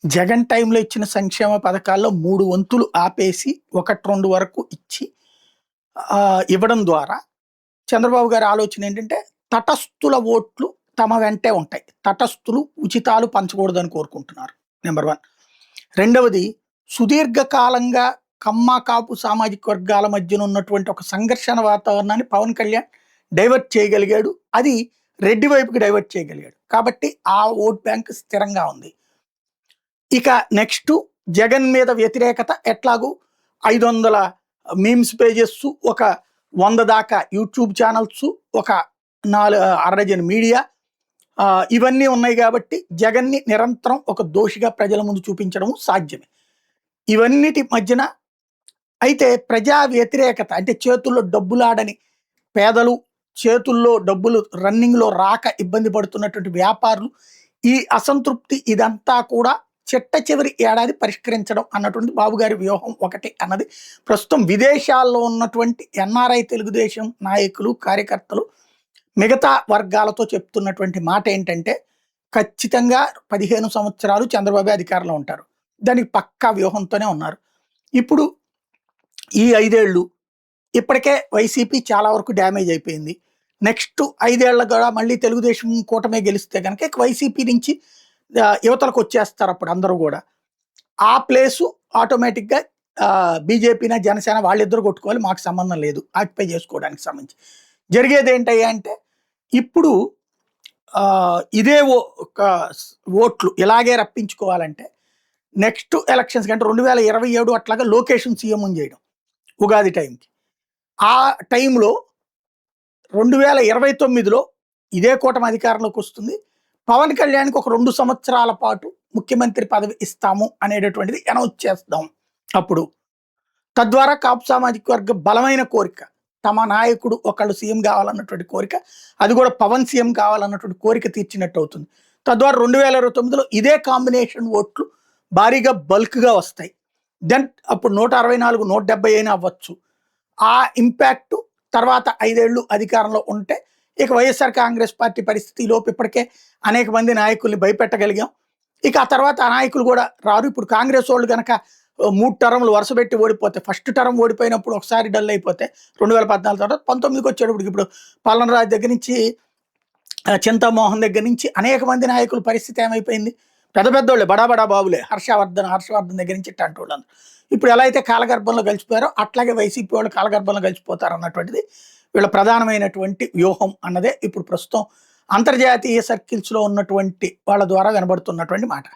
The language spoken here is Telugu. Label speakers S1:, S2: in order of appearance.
S1: జగన్ టైంలో ఇచ్చిన సంక్షేమ పథకాల్లో 3 వంతులు ఆపేసి 1, 2 వరకు ఇచ్చి ఇవ్వడం ద్వారా చంద్రబాబు గారి ఆలోచన ఏంటంటే తటస్థుల ఓట్లు తమ వెంటే ఉంటాయి. తటస్థులు ఉచితాలు పంచకూడదని కోరుకుంటున్నారు. నెంబర్ 1. రెండవది సుదీర్ఘకాలంగా కమ్మ, కాపు సామాజిక వర్గాల మధ్యన ఉన్నటువంటి ఒక సంఘర్షణ వాతావరణాన్ని పవన్ కళ్యాణ్ డైవర్ట్ చేయగలిగాడు. అది రెడ్డి వైపుకి డైవర్ట్ చేయగలిగాడు. కాబట్టి ఆ ఓట్ బ్యాంక్ స్థిరంగా ఉంది. ఇక నెక్స్ట్ జగన్ మీద వ్యతిరేకత ఎట్లాగూ 500 మీమ్స్ పేజెస్, ఒక 100 దాకా యూట్యూబ్ ఛానల్స్, ఒక 4 మీడియా, ఇవన్నీ ఉన్నాయి కాబట్టి జగన్ని నిరంతరం ఒక దోషిగా ప్రజల ముందు చూపించడం సాధ్యమే. ఇవన్నిటి మధ్యన అయితే ప్రజా వ్యతిరేకత అంటే చేతుల్లో డబ్బులాడని పేదలు, చేతుల్లో డబ్బులు రన్నింగ్లో రాక ఇబ్బంది పడుతున్నటువంటి వ్యాపారులు, ఈ అసంతృప్తి ఇదంతా కూడా చిట్ట చివరి ఏడాది పరిష్కరించడం అన్నటువంటి బాబు గారి వ్యూహం ఒకటి అన్నది ప్రస్తుతం విదేశాల్లో ఉన్నటువంటి ఎన్ఆర్ఐ తెలుగుదేశం నాయకులు, కార్యకర్తలు, మిగతా వర్గాలతో చెప్తున్నటువంటి మాట ఏంటంటే ఖచ్చితంగా 15 సంవత్సరాలు చంద్రబాబు అధికారంలో ఉంటారు. దానికి పక్కా వ్యూహంతోనే ఉన్నారు. ఇప్పుడు ఈ 5 ఏళ్ళు ఇప్పటికే వైసీపీ చాలా వరకు డ్యామేజ్ అయిపోయింది. నెక్స్ట్ 5 ఏళ్ళ కూడా మళ్ళీ తెలుగుదేశం కూటమే గెలిస్తే కనుక వైసీపీ నుంచి యువతలకు వచ్చేస్తారు. అప్పుడు అందరూ కూడా ఆ ప్లేసు ఆటోమేటిక్గా బీజేపీన జనసేన వాళ్ళిద్దరు కొట్టుకోవాలి, మాకు సంబంధం లేదు ఆక్యుపై చేసుకోవడానికి సంబంధించి. జరిగేది ఏంటయ్యా అంటే ఇప్పుడు ఇదే ఓట్లు ఇలాగే రప్పించుకోవాలంటే నెక్స్ట్ ఎలక్షన్స్ కంటే 2027 అట్లాగా లోకేషన్ సీఎం చేయడం ఉగాది టైంకి. ఆ టైంలో 2029లో ఇదే కూటమి అధికారంలోకి వస్తుంది. పవన్ కళ్యాణ్కి ఒక 2 సంవత్సరాల పాటు ముఖ్యమంత్రి పదవి ఇస్తాము అనేటటువంటిది అనౌన్స్ చేస్తాం. అప్పుడు తద్వారా కాపు సామాజిక వర్గ బలమైన కోరిక, తమ నాయకుడు ఒకళ్ళు సీఎం కావాలన్నటువంటి కోరిక, అది కూడా పవన్ సీఎం కావాలన్నటువంటి కోరిక తీర్చినట్టు అవుతుంది. తద్వారా 2029లో ఇదే కాంబినేషన్ ఓట్లు భారీగా బల్క్గా వస్తాయి. దెన్ అప్పుడు 164, 170 అయినా అవ్వచ్చు. ఆ ఇంపాక్ట్ తర్వాత 5 ఏళ్ళు అధికారంలో ఉంటే ఇక వైఎస్ఆర్ కాంగ్రెస్ పార్టీ పరిస్థితి లోపు ఇప్పటికే అనేక మంది నాయకుల్ని భయపెట్టగలిగాం. ఇక ఆ తర్వాత ఆ నాయకులు కూడా రారు. ఇప్పుడు కాంగ్రెస్ వాళ్ళు కనుక 3 టర్మ్లు వరుస పెట్టి ఓడిపోతే, ఫస్ట్ టర్మ్ ఓడిపోయినప్పుడు ఒకసారి డల్ అయిపోతే 2014 తర్వాత 19కి వచ్చేటప్పుడు ఇప్పుడు పాలనరాజు దగ్గర నుంచి చింతామోహన్ దగ్గర నుంచి అనేక మంది నాయకుల పరిస్థితి ఏమైపోయింది? పెద్ద పెద్దోళ్ళే, బడా బాబులే, హర్షవర్ధన్ దగ్గర నుంచి ఇట్లాంటి వాళ్ళు. ఇప్పుడు ఎలా అయితే కాలగర్భంలో కలిసిపోయారో అట్లాగే వైసీపీ వాళ్ళు కాలగర్భంలో కలిసిపోతారు అన్నటువంటిది వీళ్ళ ప్రధానమైనటువంటి వ్యూహం అన్నదే ఇప్పుడు ప్రస్తుతం అంతర్జాతీయ సర్కిల్స్లో ఉన్నటువంటి వాళ్ళ ద్వారా వినబడుతున్నటువంటి మాట.